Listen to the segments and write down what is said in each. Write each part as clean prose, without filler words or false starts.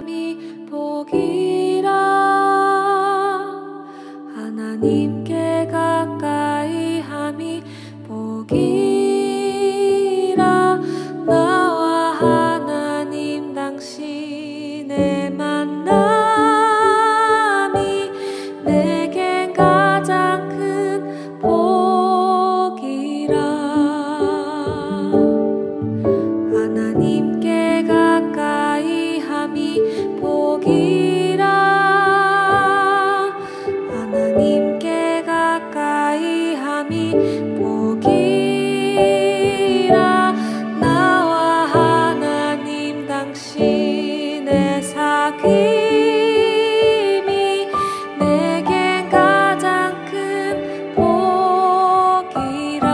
함이 복이라. 하나님께 가까이 함이 복이라. 나와 하나님 당신의 만남이 내겐 가장 큰 복이라. 하나님께 가까이 함이 복이라. 하나님께 가까이 함이 복이라. 나와 하나님 당신의 사귐이 내겐 가장 큰 복이라.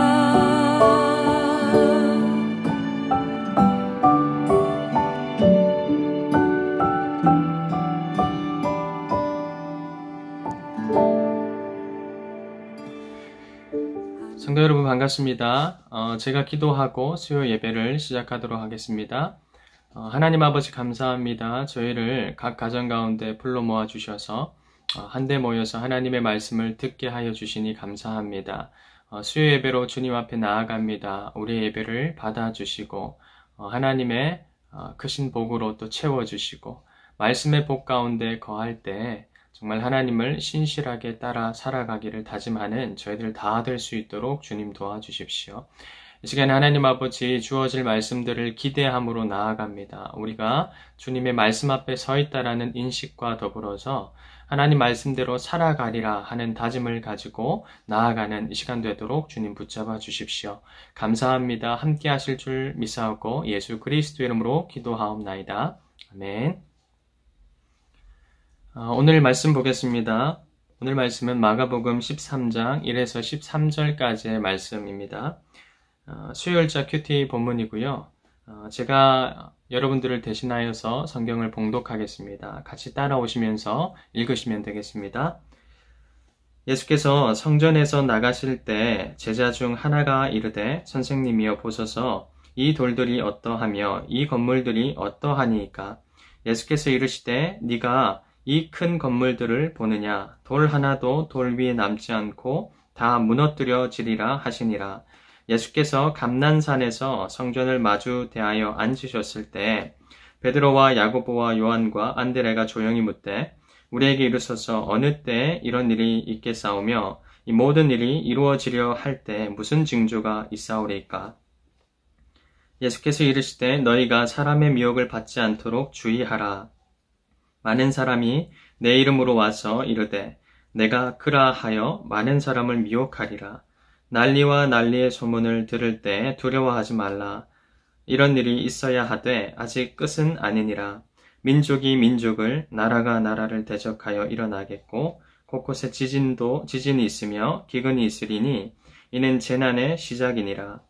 성도 여러분 반갑습니다. 제가 기도하고 수요 예배를 시작하도록 하겠습니다. 하나님 아버지 감사합니다. 저희를 각 가정 가운데 불러 모아 주셔서 한데 모여서 하나님의 말씀을 듣게 하여 주시니 감사합니다. 수요 예배로 주님 앞에 나아갑니다. 우리의 예배를 받아주시고 하나님의 크신 복으로 또 채워주시고 말씀의 복 가운데 거할 때 정말 하나님을 신실하게 따라 살아가기를 다짐하는 저희들 다 될 수 있도록 주님 도와주십시오. 이 시간에 하나님 아버지 주어질 말씀들을 기대함으로 나아갑니다. 우리가 주님의 말씀 앞에 서 있다라는 인식과 더불어서 하나님 말씀대로 살아가리라 하는 다짐을 가지고 나아가는 이 시간 되도록 주님 붙잡아 주십시오. 감사합니다. 함께 하실 줄 믿사옵고 예수 그리스도 이름으로 기도하옵나이다. 아멘. 오늘 말씀 보겠습니다. 오늘 말씀은 마가복음 13장 1에서 13절까지의 말씀입니다. 수요일자 큐티 본문이고요. 제가 여러분들을 대신하여서 성경을 봉독하겠습니다. 같이 따라오시면서 읽으시면 되겠습니다. 예수께서 성전에서 나가실 때 제자 중 하나가 이르되 선생님이여 보소서 이 돌들이 어떠하며 이 건물들이 어떠하니이까. 예수께서 이르시되 네가 이 큰 건물들을 보느냐. 돌 하나도 돌 위에 남지 않고 다 무너뜨려지리라 하시니라. 예수께서 감난산에서 성전을 마주 대하여 앉으셨을 때 베드로와 야고보와 요한과 안드레가 조용히 묻되 우리에게 이르소서 어느 때에 이런 일이 있겠사오며 이 모든 일이 이루어지려 할 때 무슨 징조가 있사오리까. 예수께서 이르시되 너희가 사람의 미혹을 받지 않도록 주의하라. 많은 사람이 내 이름으로 와서 이르되 내가 그라 하여 많은 사람을 미혹하리라. 난리와 난리의 소문을 들을 때 두려워하지 말라. 이런 일이 있어야 하되 아직 끝은 아니니라. 민족이 민족을 나라가 나라를 대적하여 일어나겠고 곳곳에 지진이 있으며 기근이 있으리니 이는 재난의 시작이니라.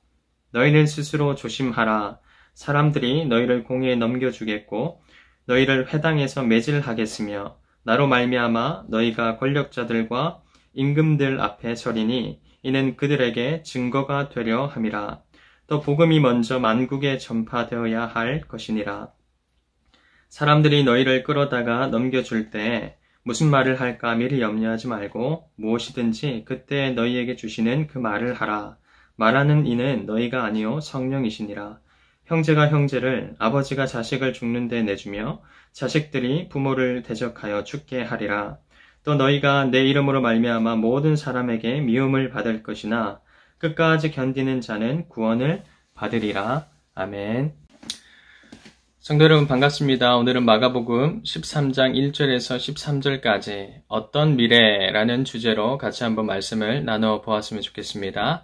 너희는 스스로 조심하라. 사람들이 너희를 공회에 넘겨주겠고 너희를 회당에서 매질하겠으며 나로 말미암아 너희가 권력자들과 임금들 앞에 서리니 이는 그들에게 증거가 되려 함이라. 또 복음이 먼저 만국에 전파되어야 할 것이니라. 사람들이 너희를 끌어다가 넘겨줄 때 무슨 말을 할까 미리 염려하지 말고 무엇이든지 그때 너희에게 주시는 그 말을 하라. 말하는 이는 너희가 아니요 성령이시니라. 형제가 형제를 아버지가 자식을 죽는 데 내주며 자식들이 부모를 대적하여 죽게 하리라. 또 너희가 내 이름으로 말미암아 모든 사람에게 미움을 받을 것이나 끝까지 견디는 자는 구원을 받으리라. 아멘. 성도 여러분 반갑습니다. 오늘은 마가복음 13장 1절에서 13절까지 어떤 미래라는 주제로 같이 한번 말씀을 나눠 보았으면 좋겠습니다.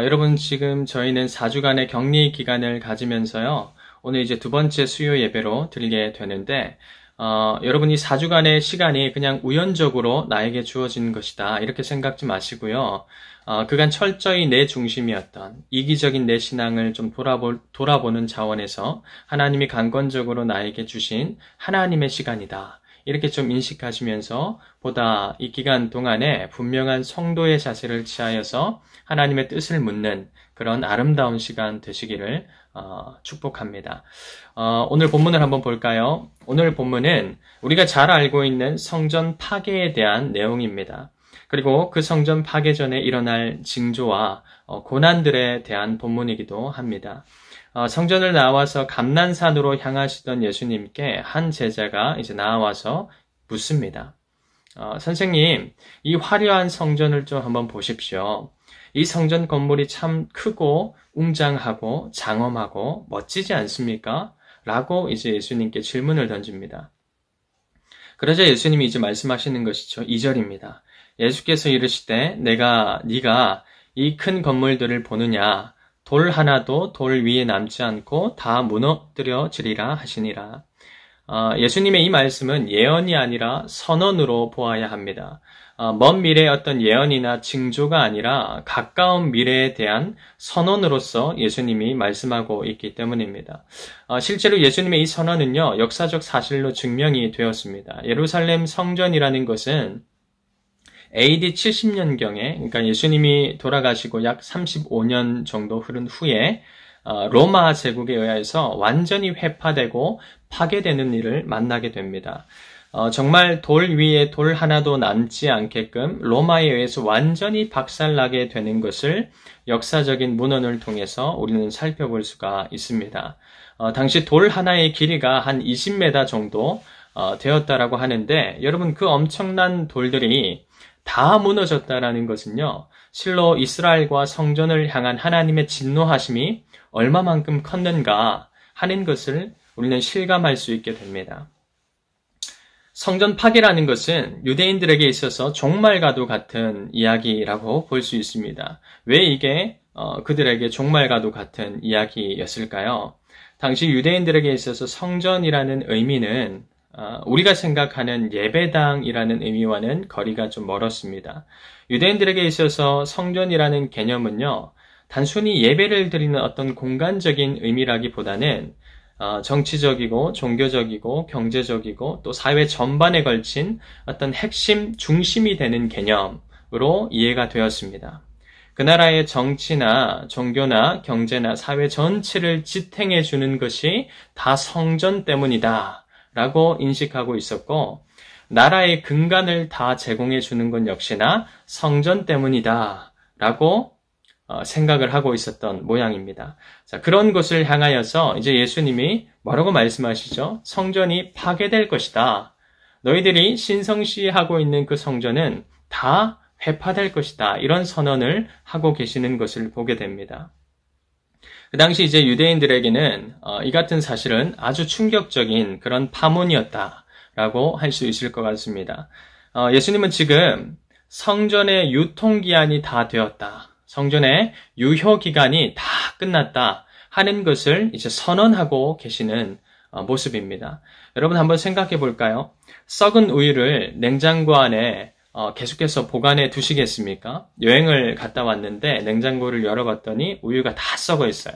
여러분 지금 저희는 4주간의 격리 기간을 가지면서요. 오늘 이제 두 번째 수요 예배로 드리게 되는데 여러분이 4주간의 시간이 그냥 우연적으로 나에게 주어진 것이다. 이렇게 생각지 마시고요. 그간 철저히 내 중심이었던 이기적인 내 신앙을 좀 돌아보는 차원에서 하나님이 강권적으로 나에게 주신 하나님의 시간이다. 이렇게 좀 인식하시면서 보다 이 기간 동안에 분명한 성도의 자세를 취하여서 하나님의 뜻을 묻는 그런 아름다운 시간 되시기를 축복합니다. 오늘 본문을 한번 볼까요? 오늘 본문은 우리가 잘 알고 있는 성전 파괴에 대한 내용입니다. 그리고 그 성전 파괴 전에 일어날 징조와 고난들에 대한 본문이기도 합니다. 성전을 나와서 감난산으로 향하시던 예수님께 한 제자가 이제 나와서 묻습니다. 선생님, 이 화려한 성전을 좀 한번 보십시오. 이 성전 건물이 참 크고 웅장하고 장엄하고 멋지지 않습니까? 라고 이제 예수님께 질문을 던집니다. 그러자 예수님이 이제 말씀하시는 것이죠. 2절입니다. 예수께서 이르시되 네가 이 큰 건물들을 보느냐? 돌 하나도 돌 위에 남지 않고 다 무너뜨려지리라 하시니라. 예수님의 이 말씀은 예언이 아니라 선언으로 보아야 합니다. 먼 미래의 어떤 예언이나 징조가 아니라 가까운 미래에 대한 선언으로서 예수님이 말씀하고 있기 때문입니다. 실제로 예수님의 이 선언은요, 역사적 사실로 증명이 되었습니다. 예루살렘 성전이라는 것은 AD 70년경에, 그러니까 예수님이 돌아가시고 약 35년 정도 흐른 후에 로마 제국에 의해서 완전히 회파되고 파괴되는 일을 만나게 됩니다. 정말 돌 위에 돌 하나도 남지 않게끔 로마에 의해서 완전히 박살나게 되는 것을 역사적인 문헌을 통해서 우리는 살펴볼 수가 있습니다. 당시 돌 하나의 길이가 한 20m 정도 되었다라고 하는데, 여러분, 그 엄청난 돌들이 다 무너졌다라는 것은요, 실로 이스라엘과 성전을 향한 하나님의 진노하심이 얼마만큼 컸는가 하는 것을 우리는 실감할 수 있게 됩니다. 성전 파괴라는 것은 유대인들에게 있어서 종말과도 같은 이야기라고 볼 수 있습니다. 왜 이게 그들에게 종말과도 같은 이야기였을까요? 당시 유대인들에게 있어서 성전이라는 의미는 우리가 생각하는 예배당이라는 의미와는 거리가 좀 멀었습니다. 유대인들에게 있어서 성전이라는 개념은요, 단순히 예배를 드리는 어떤 공간적인 의미라기보다는 정치적이고 종교적이고 경제적이고 또 사회 전반에 걸친 어떤 핵심 중심이 되는 개념으로 이해가 되었습니다. 그 나라의 정치나 종교나 경제나 사회 전체를 지탱해 주는 것이 다 성전 때문이다 라고 인식하고 있었고, 나라의 근간을 다 제공해 주는 건 역시나 성전 때문이다 라고 생각을 하고 있었던 모양입니다. 자, 그런 것을 향하여서 이제 예수님이 뭐라고 말씀하시죠? 성전이 파괴될 것이다. 너희들이 신성시하고 있는 그 성전은 다 회파될 것이다. 이런 선언을 하고 계시는 것을 보게 됩니다. 그 당시 이제 유대인들에게는 이 같은 사실은 아주 충격적인 그런 파문이었다라고 할 수 있을 것 같습니다. 예수님은 지금 성전의 유통기한이 다 되었다. 성전의 유효기간이 다 끝났다 하는 것을 이제 선언하고 계시는 모습입니다. 여러분 한번 생각해 볼까요? 썩은 우유를 냉장고 안에 계속해서 보관해 두시겠습니까? 여행을 갔다 왔는데 냉장고를 열어봤더니 우유가 다 썩어 있어요.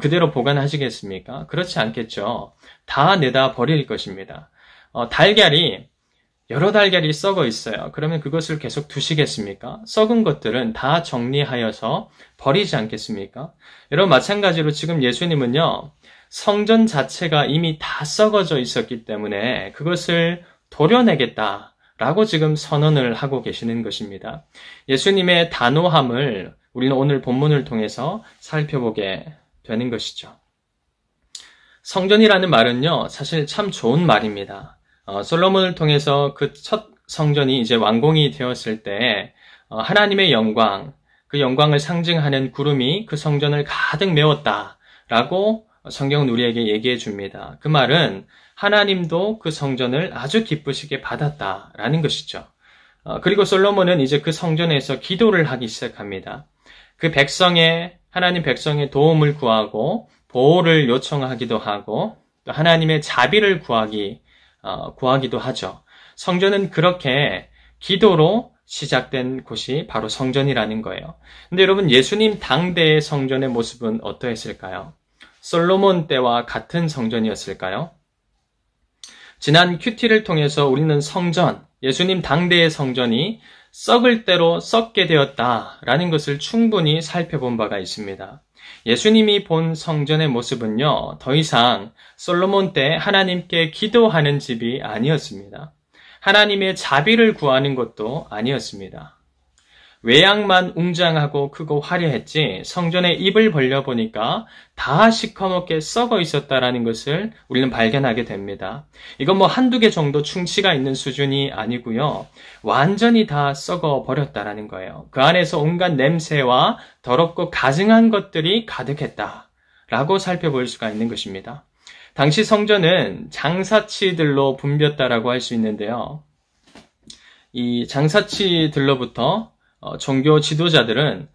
그대로 보관하시겠습니까? 그렇지 않겠죠. 다 내다 버릴 것입니다. 여러 달걀이 썩어 있어요. 그러면 그것을 계속 두시겠습니까? 썩은 것들은 다 정리하여서 버리지 않겠습니까? 여러분 마찬가지로 지금 예수님은요, 성전 자체가 이미 다 썩어져 있었기 때문에 그것을 도려내겠다라고 지금 선언을 하고 계시는 것입니다. 예수님의 단호함을 우리는 오늘 본문을 통해서 살펴보게 되는 것이죠. 성전이라는 말은요, 사실 참 좋은 말입니다. 솔로몬을 통해서 그 첫 성전이 이제 완공이 되었을 때 하나님의 영광, 그 영광을 상징하는 구름이 그 성전을 가득 메웠다라고 성경은 우리에게 얘기해 줍니다. 그 말은 하나님도 그 성전을 아주 기쁘시게 받았다라는 것이죠. 그리고 솔로몬은 이제 그 성전에서 기도를 하기 시작합니다. 하나님 백성의 도움을 구하고 보호를 요청하기도 하고 또 하나님의 자비를 구하기도 하죠. 성전은 그렇게 기도로 시작된 곳이 바로 성전이라는 거예요. 근데 여러분, 예수님 당대의 성전의 모습은 어떠했을까요? 솔로몬 때와 같은 성전이었을까요? 지난 큐티를 통해서 우리는 성전, 예수님 당대의 성전이 썩을 대로 썩게 되었다라는 것을 충분히 살펴본 바가 있습니다. 예수님이 본 성전의 모습은요, 더 이상 솔로몬 때 하나님께 기도하는 집이 아니었습니다. 하나님의 자비를 구하는 것도 아니었습니다. 외양만 웅장하고 크고 화려했지 성전의 입을 벌려보니까 다 시커멓게 썩어 있었다라는 것을 우리는 발견하게 됩니다. 이건 뭐 한두 개 정도 충치가 있는 수준이 아니고요. 완전히 다 썩어 버렸다라는 거예요. 그 안에서 온갖 냄새와 더럽고 가증한 것들이 가득했다라고 살펴볼 수가 있는 것입니다. 당시 성전은 장사치들로 붐볐다라고 할 수 있는데요. 이 장사치들로부터 종교 지도자들은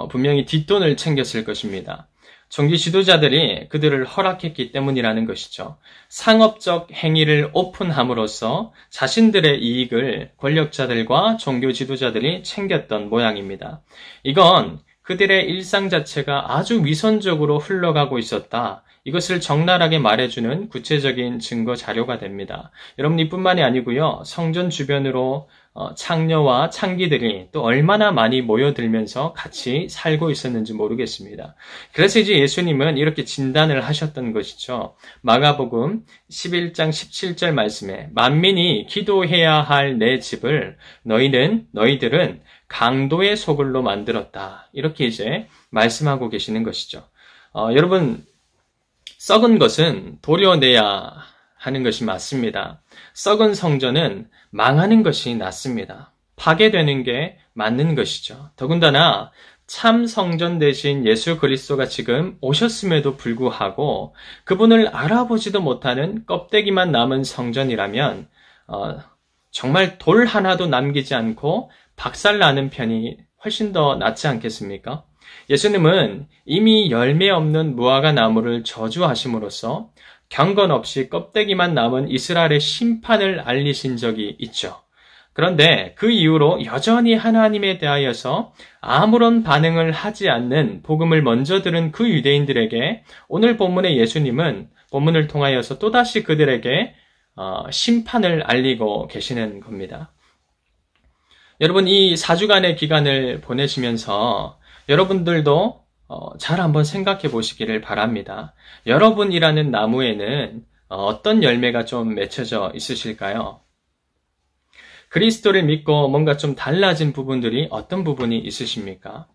분명히 뒷돈을 챙겼을 것입니다. 종교 지도자들이 그들을 허락했기 때문이라는 것이죠. 상업적 행위를 오픈함으로써 자신들의 이익을 권력자들과 종교 지도자들이 챙겼던 모양입니다. 이건 그들의 일상 자체가 아주 위선적으로 흘러가고 있었다. 이것을 적나라하게 말해주는 구체적인 증거 자료가 됩니다. 여러분, 이뿐만이 아니고요. 성전 주변으로 창녀와 창기들이 또 얼마나 많이 모여들면서 같이 살고 있었는지 모르겠습니다. 그래서 이제 예수님은 이렇게 진단을 하셨던 것이죠. 마가복음 11장 17절 말씀에 만민이 기도해야 할 내 집을 너희들은 강도의 소굴로 만들었다. 이렇게 이제 말씀하고 계시는 것이죠. 여러분, 썩은 것은 도려내야 하는 것이 맞습니다. 썩은 성전은 망하는 것이 낫습니다. 파괴되는 게 맞는 것이죠. 더군다나 참 성전 대신 예수 그리스도가 지금 오셨음에도 불구하고 그분을 알아보지도 못하는 껍데기만 남은 성전이라면 정말 돌 하나도 남기지 않고 박살나는 편이 훨씬 더 낫지 않겠습니까? 예수님은 이미 열매 없는 무화과 나무를 저주하심으로써 경건 없이 껍데기만 남은 이스라엘의 심판을 알리신 적이 있죠. 그런데 그 이후로 여전히 하나님에 대하여서 아무런 반응을 하지 않는 복음을 먼저 들은 그 유대인들에게 오늘 본문의 예수님은 본문을 통하여서 또다시 그들에게 심판을 알리고 계시는 겁니다. 여러분, 이 4주간의 기간을 보내시면서 여러분들도 잘 한번 생각해 보시기를 바랍니다. 여러분이라는 나무에는 어떤 열매가 좀 맺혀져 있으실까요? 그리스도를 믿고 뭔가 좀 달라진 부분들이 어떤 부분이 있으십니까?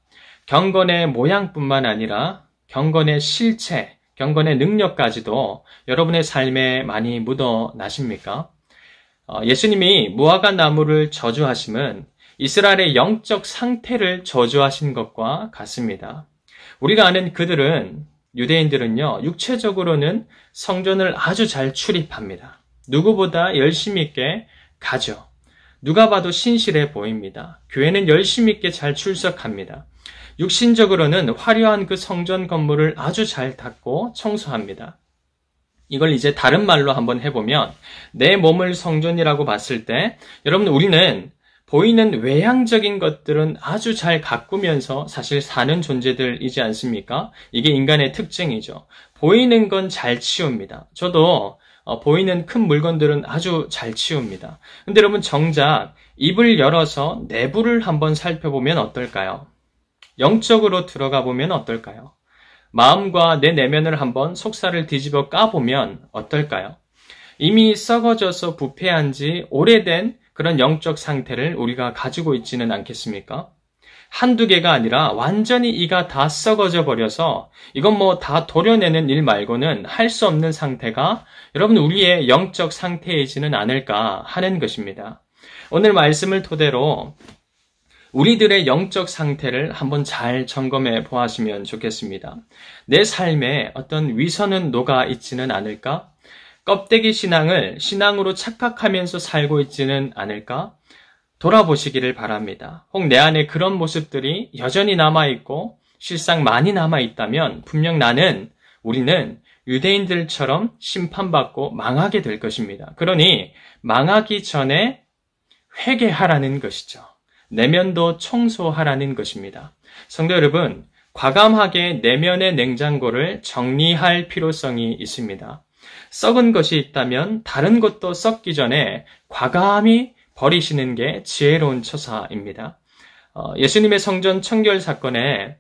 경건의 모양뿐만 아니라 경건의 실체, 경건의 능력까지도 여러분의 삶에 많이 묻어나십니까? 예수님이 무화과 나무를 저주하심은 이스라엘의 영적 상태를 저주하신 것과 같습니다. 우리가 아는 그들은, 유대인들은요, 육체적으로는 성전을 아주 잘 출입합니다. 누구보다 열심히 있게 가죠. 누가 봐도 신실해 보입니다. 교회는 열심히 있게 잘 출석합니다. 육신적으로는 화려한 그 성전 건물을 아주 잘 닦고 청소합니다. 이걸 이제 다른 말로 한번 해보면 내 몸을 성전이라고 봤을 때 여러분, 우리는 보이는 외향적인 것들은 아주 잘 가꾸면서 사실 사는 존재들이지 않습니까? 이게 인간의 특징이죠. 보이는 건 잘 치웁니다. 저도 보이는 큰 물건들은 아주 잘 치웁니다. 근데 여러분, 정작 입을 열어서 내부를 한번 살펴보면 어떨까요? 영적으로 들어가 보면 어떨까요? 마음과 내 내면을 한번 속살을 뒤집어 까보면 어떨까요? 이미 썩어져서 부패한 지 오래된 그런 영적 상태를 우리가 가지고 있지는 않겠습니까? 한두 개가 아니라 완전히 이가 다 썩어져 버려서 이건 뭐 다 도려내는 일 말고는 할 수 없는 상태가 여러분 우리의 영적 상태이지는 않을까 하는 것입니다. 오늘 말씀을 토대로 우리들의 영적 상태를 한번 잘 점검해 보았으면 좋겠습니다. 내 삶에 어떤 위선은 녹아 있지는 않을까? 껍데기 신앙을 신앙으로 착각하면서 살고 있지는 않을까? 돌아보시기를 바랍니다. 혹 내 안에 그런 모습들이 여전히 남아있고 실상 많이 남아있다면 분명 우리는 유대인들처럼 심판받고 망하게 될 것입니다. 그러니 망하기 전에 회개하라는 것이죠. 내면도 청소하라는 것입니다. 성도 여러분, 과감하게 내면의 냉장고를 정리할 필요성이 있습니다. 썩은 것이 있다면 다른 것도 썩기 전에 과감히 버리시는 게 지혜로운 처사입니다. 예수님의 성전 청결 사건에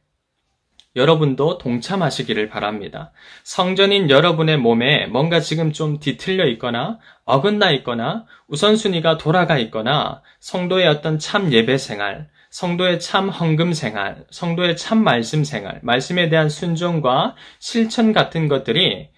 여러분도 동참하시기를 바랍니다. 성전인 여러분의 몸에 뭔가 지금 좀 뒤틀려 있거나 어긋나 있거나 우선순위가 돌아가 있거나 성도의 어떤 참 예배 생활, 성도의 참 헌금 생활, 성도의 참 말씀 생활, 말씀에 대한 순종과 실천 같은 것들이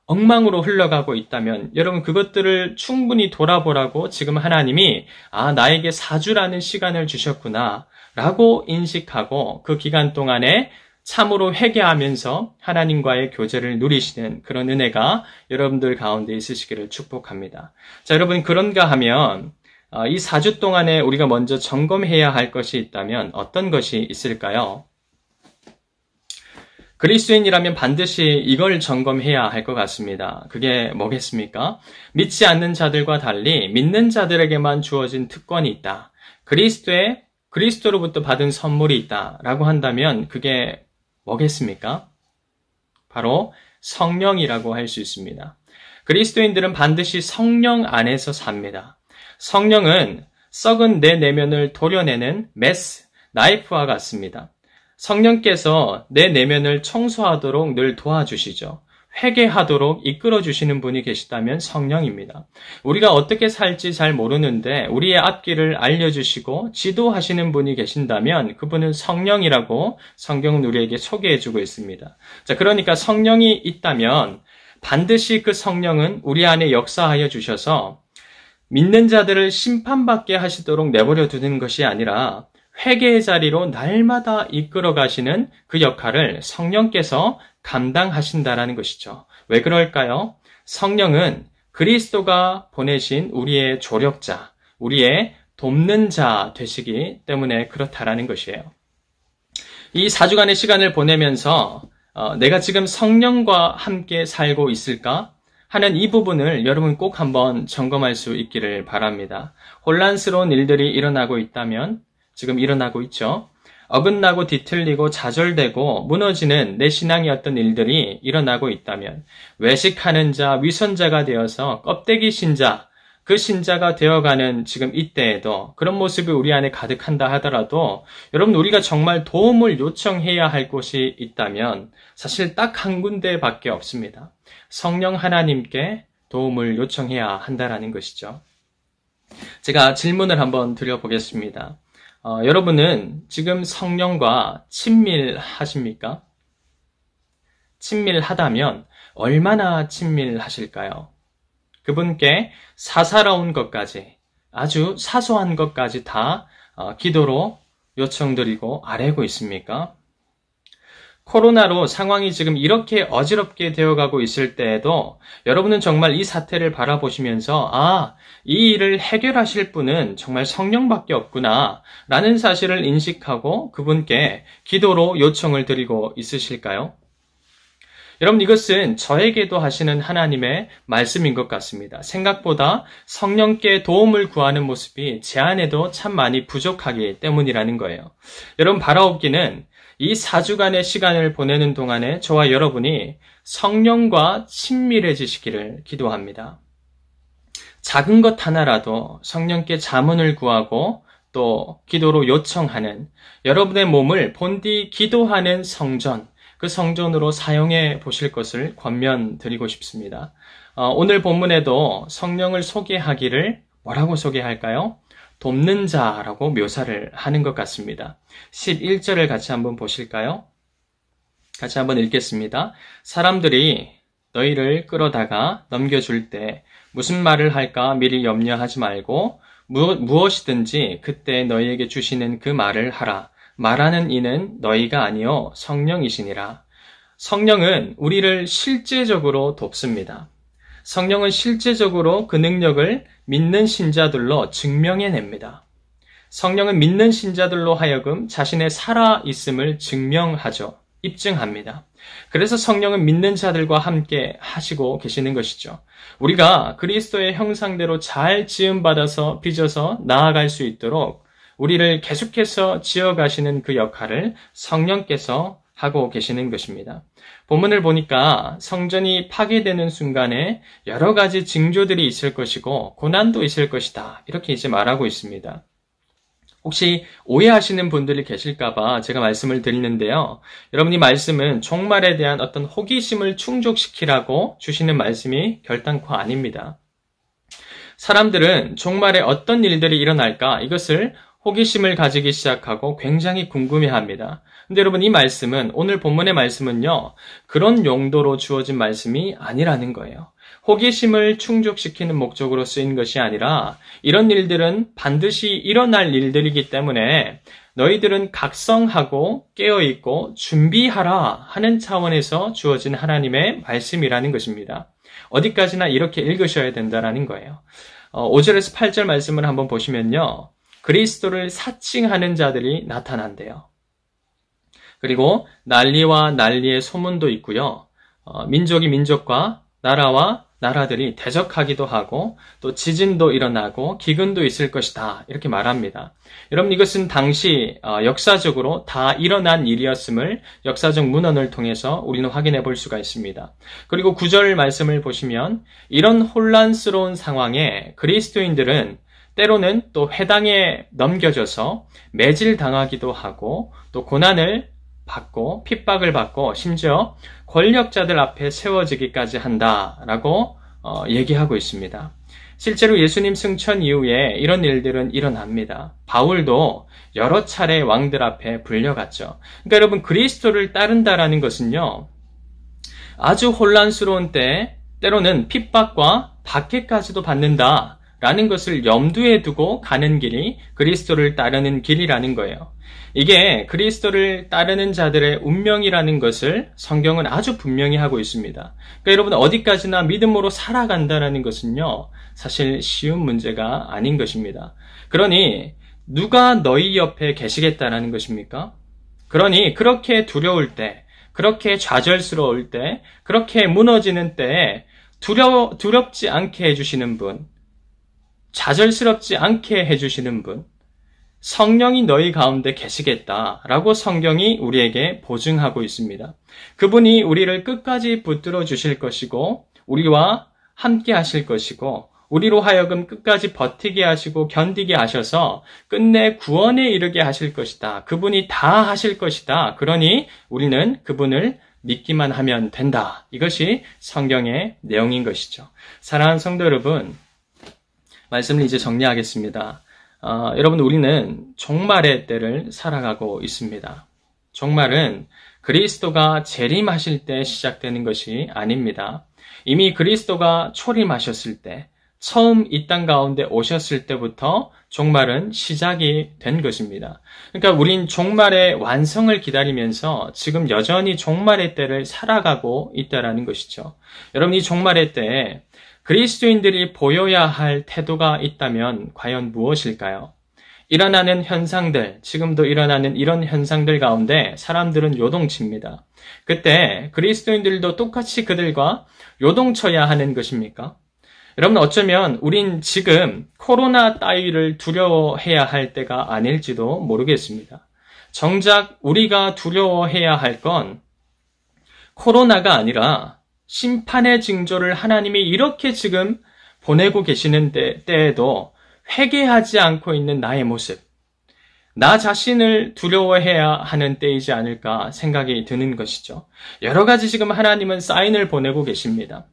엉망으로 흘러가고 있다면 여러분 그것들을 충분히 돌아보라고 지금 하나님이 나에게 4주라는 시간을 주셨구나 라고 인식하고 그 기간 동안에 참으로 회개하면서 하나님과의 교제를 누리시는 그런 은혜가 여러분들 가운데 있으시기를 축복합니다. 자, 여러분 그런가 하면 이 4주 동안에 우리가 먼저 점검해야 할 것이 있다면 어떤 것이 있을까요? 그리스도인이라면 반드시 이걸 점검해야 할 것 같습니다. 그게 뭐겠습니까? 믿지 않는 자들과 달리 믿는 자들에게만 주어진 특권이 있다. 그리스도로부터 받은 선물이 있다라고 한다면 그게 뭐겠습니까? 바로 성령이라고 할 수 있습니다. 그리스도인들은 반드시 성령 안에서 삽니다. 성령은 썩은 내 내면을 도려내는 나이프와 같습니다. 성령께서 내 내면을 청소하도록 늘 도와주시죠. 회개하도록 이끌어주시는 분이 계시다면 성령입니다. 우리가 어떻게 살지 잘 모르는데 우리의 앞길을 알려주시고 지도하시는 분이 계신다면 그분은 성령이라고 성경은 우리에게 소개해주고 있습니다. 자, 그러니까 성령이 있다면 반드시 그 성령은 우리 안에 역사하여 주셔서 믿는 자들을 심판받게 하시도록 내버려 두는 것이 아니라 회개의 자리로 날마다 이끌어 가시는 그 역할을 성령께서 감당하신다라는 것이죠. 왜 그럴까요? 성령은 그리스도가 보내신 우리의 조력자, 우리의 돕는 자 되시기 때문에 그렇다라는 것이에요. 이 4주간의 시간을 보내면서 내가 지금 성령과 함께 살고 있을까 하는 이 부분을 여러분 꼭 한번 점검할 수 있기를 바랍니다. 혼란스러운 일들이 일어나고 있다면 지금 일어나고 있죠. 어긋나고 뒤틀리고 좌절되고 무너지는 내 신앙의 어떤 일들이 일어나고 있다면 외식하는 자, 위선자가 되어서 껍데기 신자, 그 신자가 되어가는 지금 이때에도 그런 모습이 우리 안에 가득한다 하더라도 여러분 우리가 정말 도움을 요청해야 할 곳이 있다면 사실 딱 한 군데밖에 없습니다. 성령 하나님께 도움을 요청해야 한다라는 것이죠. 제가 질문을 한번 드려보겠습니다. 여러분은 지금 성령과 친밀하십니까? 친밀하다면 얼마나 친밀하실까요? 그분께 사사로운 것까지, 아주 사소한 것까지 다 기도로 요청드리고 아뢰고 있습니까? 코로나로 상황이 지금 이렇게 어지럽게 되어가고 있을 때에도 여러분은 정말 이 사태를 바라보시면서 이 일을 해결하실 분은 정말 성령밖에 없구나 라는 사실을 인식하고 그분께 기도로 요청을 드리고 있으실까요? 여러분 이것은 저에게도 하시는 하나님의 말씀인 것 같습니다. 생각보다 성령께 도움을 구하는 모습이 제 안에도 참 많이 부족하기 때문이라는 거예요. 여러분 바라옵기는 이 4주간의 시간을 보내는 동안에 저와 여러분이 성령과 친밀해지시기를 기도합니다. 작은 것 하나라도 성령께 자문을 구하고 또 기도로 요청하는 여러분의 몸을 본디 기도하는 성전, 그 성전으로 사용해 보실 것을 권면드리고 싶습니다. 오늘 본문에도 성령을 소개하기를 뭐라고 소개할까요? 돕는 자라고 묘사를 하는 것 같습니다. 11절을 같이 한번 보실까요? 같이 한번 읽겠습니다. 사람들이 너희를 끌어다가 넘겨줄 때 무슨 말을 할까 미리 염려하지 말고 무엇이든지 그때 너희에게 주시는 그 말을 하라. 말하는 이는 너희가 아니요 성령이시니라. 성령은 우리를 실제적으로 돕습니다. 성령은 실제적으로 그 능력을 믿는 신자들로 증명해냅니다. 성령은 믿는 신자들로 하여금 자신의 살아있음을 증명하죠. 입증합니다. 그래서 성령은 믿는 자들과 함께 하시고 계시는 것이죠. 우리가 그리스도의 형상대로 잘 지음받아서 빚어서 나아갈 수 있도록 우리를 계속해서 지어가시는 그 역할을 성령께서 하고 계시는 것입니다. 본문을 보니까 성전이 파괴되는 순간에 여러 가지 징조들이 있을 것이고 고난도 있을 것이다. 이렇게 이제 말하고 있습니다. 혹시 오해하시는 분들이 계실까봐 제가 말씀을 드리는데요. 여러분, 이 말씀은 종말에 대한 어떤 호기심을 충족시키라고 주시는 말씀이 결단코 아닙니다. 사람들은 종말에 어떤 일들이 일어날까 이것을 호기심을 가지기 시작하고 굉장히 궁금해합니다. 근데 여러분, 이 말씀은, 오늘 본문의 말씀은요, 그런 용도로 주어진 말씀이 아니라는 거예요. 호기심을 충족시키는 목적으로 쓰인 것이 아니라 이런 일들은 반드시 일어날 일들이기 때문에 너희들은 각성하고 깨어있고 준비하라 하는 차원에서 주어진 하나님의 말씀이라는 것입니다. 어디까지나 이렇게 읽으셔야 된다는 거예요. 5절에서 8절 말씀을 한번 보시면요. 그리스도를 사칭하는 자들이 나타난대요. 그리고 난리와 난리의 소문도 있고요. 민족이 민족과 나라와 나라들이 대적하기도 하고 또 지진도 일어나고 기근도 있을 것이다. 이렇게 말합니다. 여러분, 이것은 당시 역사적으로 다 일어난 일이었음을 역사적 문헌을 통해서 우리는 확인해 볼 수가 있습니다. 그리고 9절 말씀을 보시면 이런 혼란스러운 상황에 그리스도인들은 때로는 또 회당에 넘겨져서 매질당하기도 하고 또 고난을 받고 핍박을 받고 심지어 권력자들 앞에 세워지기까지 한다라고 얘기하고 있습니다. 실제로 예수님 승천 이후에 이런 일들은 일어납니다. 바울도 여러 차례 왕들 앞에 불려갔죠. 그러니까 여러분, 그리스도를 따른다라는 것은요, 아주 혼란스러운 때 때로는 핍박과 박해까지도 받는다 라는 것을 염두에 두고 가는 길이 그리스도를 따르는 길이라는 거예요. 이게 그리스도를 따르는 자들의 운명이라는 것을 성경은 아주 분명히 하고 있습니다. 그러니까 여러분, 어디까지나 믿음으로 살아간다는 것은요, 사실 쉬운 문제가 아닌 것입니다. 그러니 누가 너희 옆에 계시겠다라는 것입니까? 그러니 그렇게 두려울 때, 그렇게 좌절스러울 때, 그렇게 무너지는 때에 두렵지 않게 해주시는 분, 좌절스럽지 않게 해주시는 분, 성령이 너희 가운데 계시겠다라고 성경이 우리에게 보증하고 있습니다. 그분이 우리를 끝까지 붙들어 주실 것이고 우리와 함께 하실 것이고 우리로 하여금 끝까지 버티게 하시고 견디게 하셔서 끝내 구원에 이르게 하실 것이다. 그분이 다 하실 것이다. 그러니 우리는 그분을 믿기만 하면 된다. 이것이 성경의 내용인 것이죠. 사랑하는 성도 여러분, 말씀을 이제 정리하겠습니다. 여러분, 우리는 종말의 때를 살아가고 있습니다. 종말은 그리스도가 재림하실 때 시작되는 것이 아닙니다. 이미 그리스도가 초림하셨을 때, 처음 이 땅 가운데 오셨을 때부터 종말은 시작이 된 것입니다. 그러니까 우린 종말의 완성을 기다리면서 지금 여전히 종말의 때를 살아가고 있다는 것이죠. 여러분, 이 종말의 때에 그리스도인들이 보여야 할 태도가 있다면 과연 무엇일까요? 일어나는 현상들, 지금도 일어나는 이런 현상들 가운데 사람들은 요동칩니다. 그때 그리스도인들도 똑같이 그들과 요동쳐야 하는 것입니까? 여러분, 어쩌면 우린 지금 코로나 따위를 두려워해야 할 때가 아닐지도 모르겠습니다. 정작 우리가 두려워해야 할 건 코로나가 아니라 심판의 징조를 하나님이 이렇게 지금 보내고 계시는 때에도 회개하지 않고 있는 나의 모습, 나 자신을 두려워해야 하는 때이지 않을까 생각이 드는 것이죠. 여러 가지 지금 하나님은 사인을 보내고 계십니다.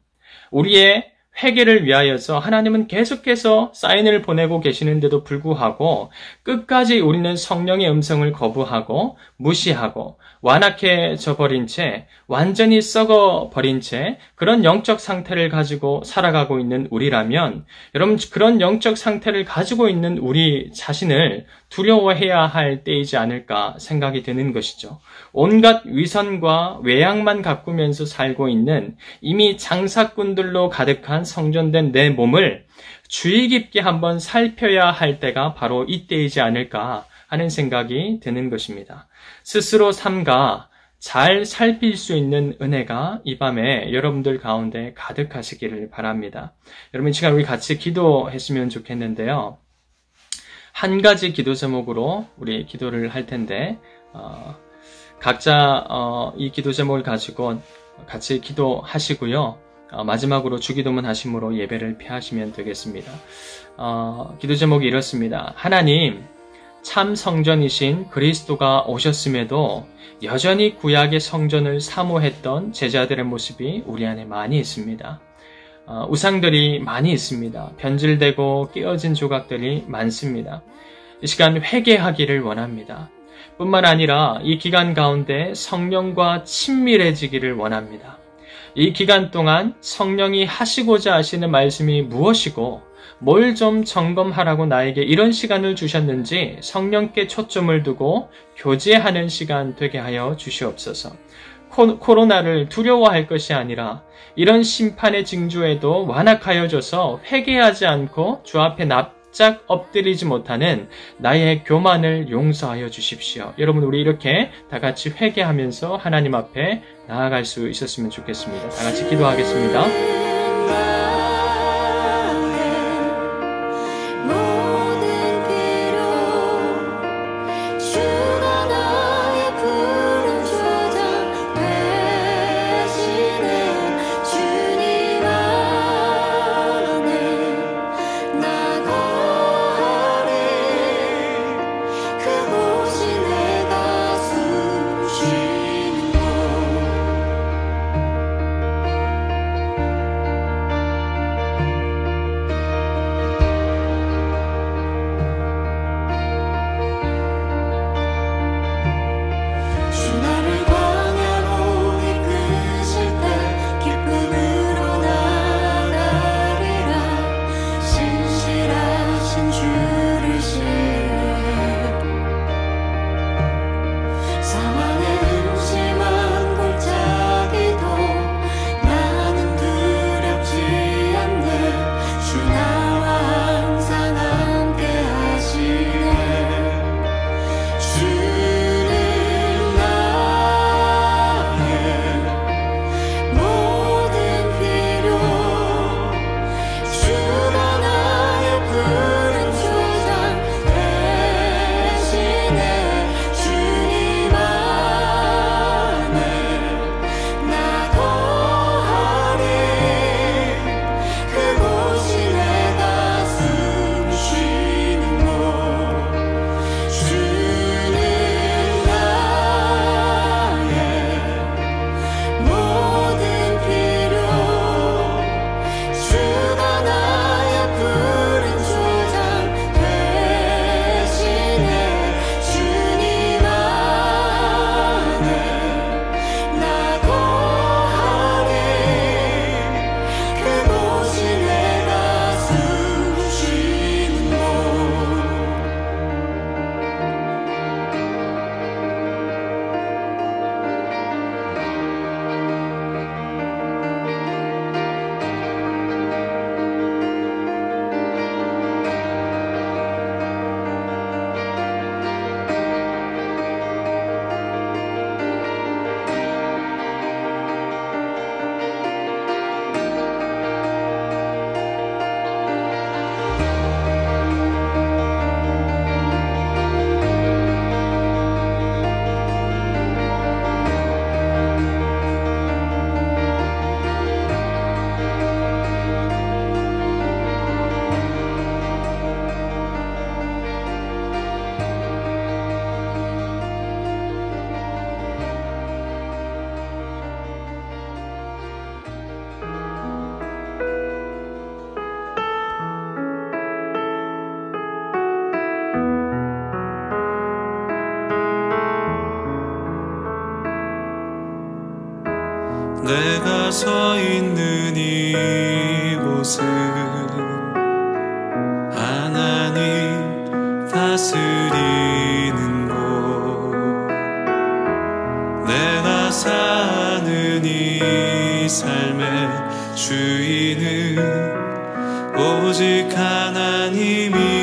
우리의 회개를 위하여서 하나님은 계속해서 사인을 보내고 계시는데도 불구하고 끝까지 우리는 성령의 음성을 거부하고 무시하고 완악해져 버린 채, 완전히 썩어버린 채 그런 영적 상태를 가지고 살아가고 있는 우리라면, 여러분, 그런 영적 상태를 가지고 있는 우리 자신을 두려워해야 할 때이지 않을까 생각이 드는 것이죠. 온갖 위선과 외양만 가꾸면서 살고 있는 이미 장사꾼들로 가득한 성전된 내 몸을 주의 깊게 한번 살펴야 할 때가 바로 이때이지 않을까 하는 생각이 드는 것입니다. 스스로 삼가 잘 살필 수 있는 은혜가 이 밤에 여러분들 가운데 가득하시기를 바랍니다. 여러분, 이 시간 우리 같이 기도했으면 좋겠는데요. 한 가지 기도 제목으로 우리 기도를 할 텐데, 각자 이 기도 제목을 가지고 같이 기도하시고요. 마지막으로 주기도문 하심으로 예배를 피하시면 되겠습니다. 기도 제목이 이렇습니다. 하나님, 참 성전이신 그리스도가 오셨음에도 여전히 구약의 성전을 사모했던 제자들의 모습이 우리 안에 많이 있습니다. 우상들이 많이 있습니다. 변질되고 깨어진 조각들이 많습니다. 이 시간 회개하기를 원합니다. 뿐만 아니라 이 기간 가운데 성령과 친밀해지기를 원합니다. 이 기간 동안 성령이 하시고자 하시는 말씀이 무엇이고 뭘 좀 점검하라고 나에게 이런 시간을 주셨는지 성령께 초점을 두고 교제하는 시간 되게 하여 주시옵소서. 코로나를 두려워할 것이 아니라 이런 심판의 징조에도 완악하여 줘서 회개하지 않고 주 앞에 납작 엎드리지 못하는 나의 교만을 용서하여 주십시오. 여러분, 우리 이렇게 다 같이 회개하면서 하나님 앞에 나아갈 수 있었으면 좋겠습니다. 다 같이 기도하겠습니다. 내가 서 있는 이곳은 하나님 다스리는 곳, 내가 사는 이 삶의 주인은 오직 하나님이시니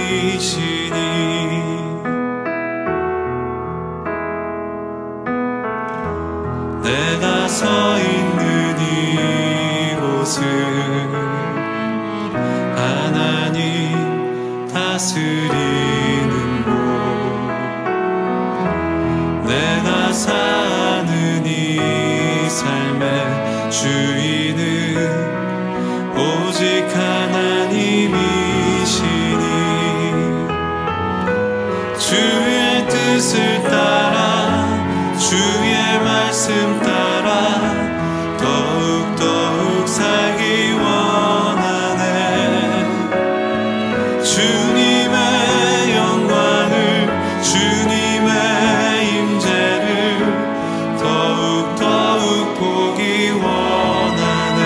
내가 서 있는 이곳은 하나님 다스리는 곳, 내가 주인은 오직 하나님이시니 주의 뜻을 따라 주의 말씀 따라 더욱 살기 원하네 주님의 영광을 주님의 임재를 더욱 보기 원하네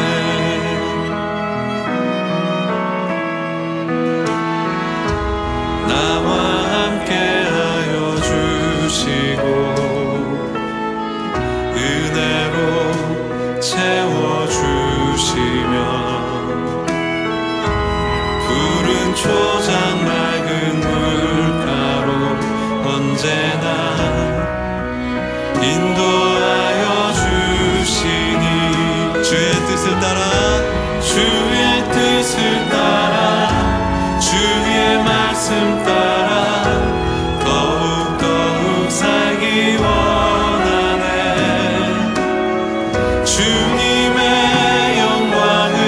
나와 함께하여 주시고 은혜로 채워주시며 푸른 초장 맑은 물가로 언제나 인도하여 주시니 주의 뜻을 따라 주의 뜻을 따라 주의 말씀 따라 더욱 살기 원하네 주님의 영광을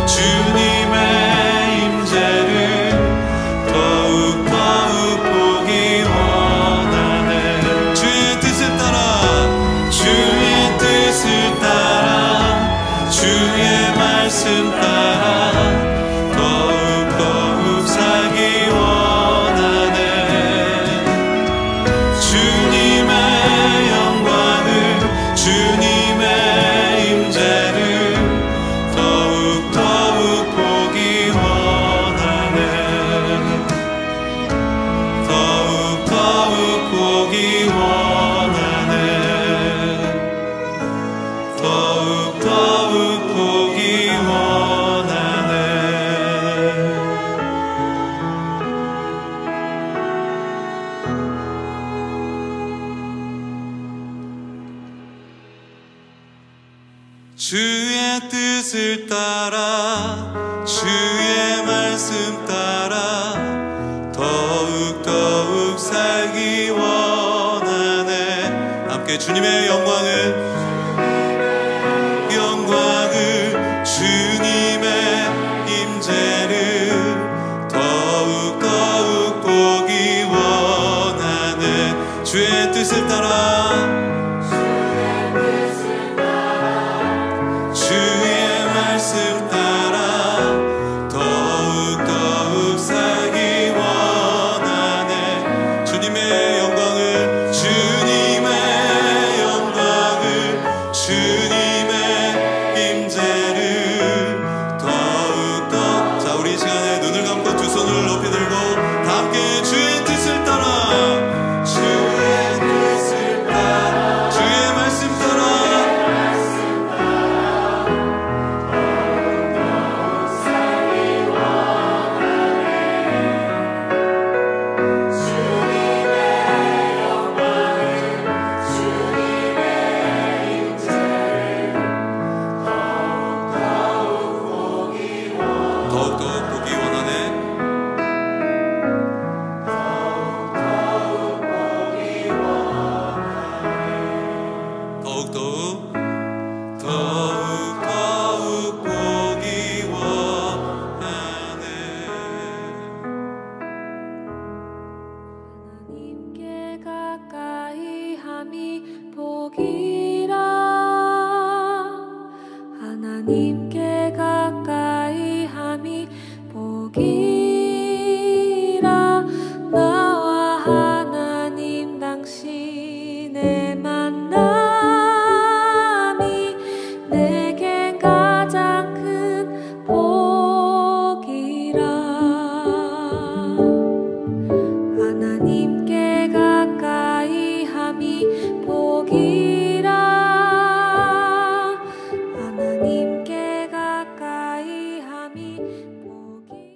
주님의 임재를 더욱 보기 원하네 주의 뜻을 따라 주의 뜻을 따라 주의 말씀 따라 더욱 살기 원하네 주님의 영광을 주님의 임재를 더욱 보기 원하네 더욱 보기 원하네 더욱 보기 원하네 주의 뜻을 따라 주의 말씀 따라 더욱 살기 원하네 함께 주님의 영광을 주님의 임재를 더욱 보기 원하네 주의 뜻을 따라 주의 말씀 따라 더욱 살기 원하네 주님의 영광을 주님의 임재를 더욱 자 우리 이 시간에 눈을 감고 두 손을 높이 들고 다 함께 주의 뜻을 따라 주의 뜻을 따라 주의 말씀 따라 더욱더욱 보기 원하네 더욱더욱 보기 원하네 하나님께 가까이 함이 복이라 하나님께